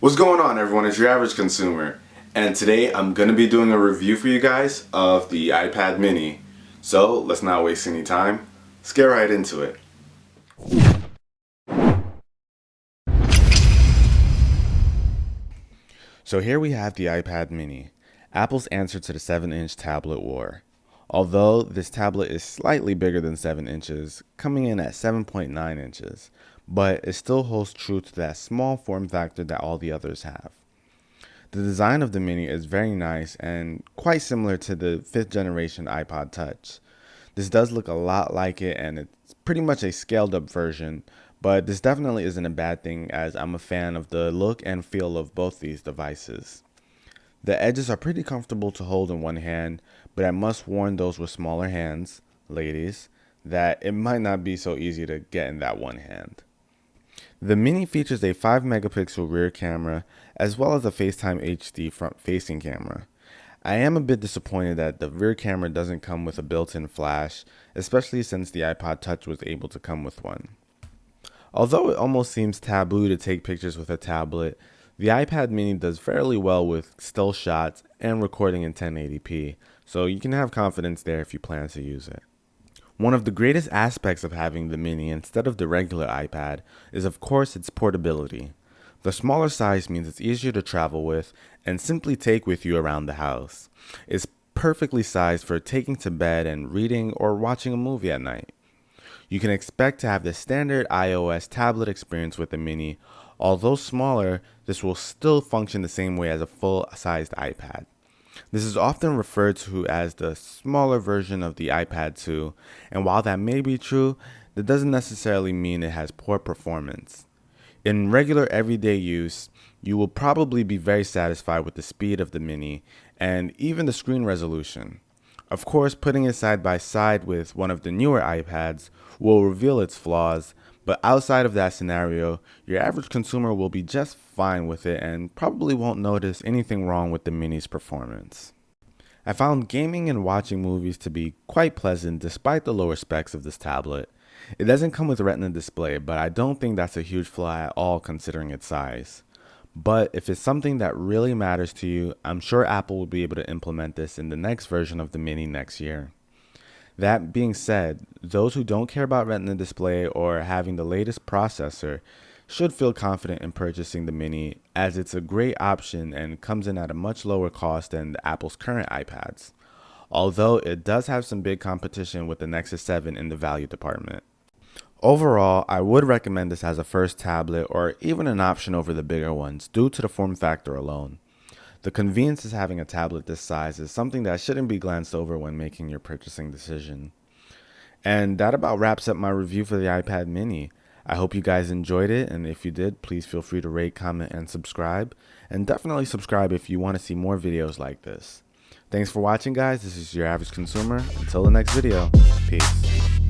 What's going on, everyone? It's your average consumer, and today I'm going to be doing a review for you guys of the iPad mini. So let's not waste any time. Let's get right into it. So here we have the iPad mini, Apple's answer to the 7-inch tablet war. Although this tablet is slightly bigger than 7 inches, coming in at 7.9 inches, but it still holds true to that small form factor that all the others have. The design of the mini is very nice and quite similar to the 5th generation iPod Touch. This does look a lot like it, and it's pretty much a scaled up version, but this definitely isn't a bad thing as I'm a fan of the look and feel of both these devices. The edges are pretty comfortable to hold in one hand, but I must warn those with smaller hands, ladies, that it might not be so easy to get in that one hand. The Mini features a 5 megapixel rear camera as well as a FaceTime HD front facing camera. I am a bit disappointed that the rear camera doesn't come with a built-in flash, especially since the iPod Touch was able to come with one. Although it almost seems taboo to take pictures with a tablet, the iPad mini does fairly well with still shots and recording in 1080p, so you can have confidence there if you plan to use it. One of the greatest aspects of having the mini instead of the regular iPad is of course its portability. The smaller size means it's easier to travel with and simply take with you around the house. It's perfectly sized for taking to bed and reading or watching a movie at night. You can expect to have the standard iOS tablet experience with the mini. Although smaller, this will still function the same way as a full-sized iPad. This is often referred to as the smaller version of the iPad 2, and while that may be true, that doesn't necessarily mean it has poor performance. In regular everyday use, you will probably be very satisfied with the speed of the mini and even the screen resolution. Of course, putting it side by side with one of the newer iPads will reveal its flaws, but outside of that scenario, your average consumer will be just fine with it and probably won't notice anything wrong with the mini's performance. I found gaming and watching movies to be quite pleasant despite the lower specs of this tablet. It doesn't come with a Retina display, but I don't think that's a huge flaw at all considering its size. But if it's something that really matters to you, I'm sure Apple will be able to implement this in the next version of the mini next year. That being said, those who don't care about Retina display or having the latest processor should feel confident in purchasing the mini as it's a great option and comes in at a much lower cost than Apple's current iPads, although it does have some big competition with the Nexus 7 in the value department. Overall, I would recommend this as a first tablet or even an option over the bigger ones due to the form factor alone. The convenience of having a tablet this size is something that shouldn't be glanced over when making your purchasing decision. And that about wraps up my review for the iPad mini. I hope you guys enjoyed it, and if you did, please feel free to rate, comment, and subscribe. And definitely subscribe if you want to see more videos like this. Thanks for watching, guys. This is your average consumer. Until the next video, peace.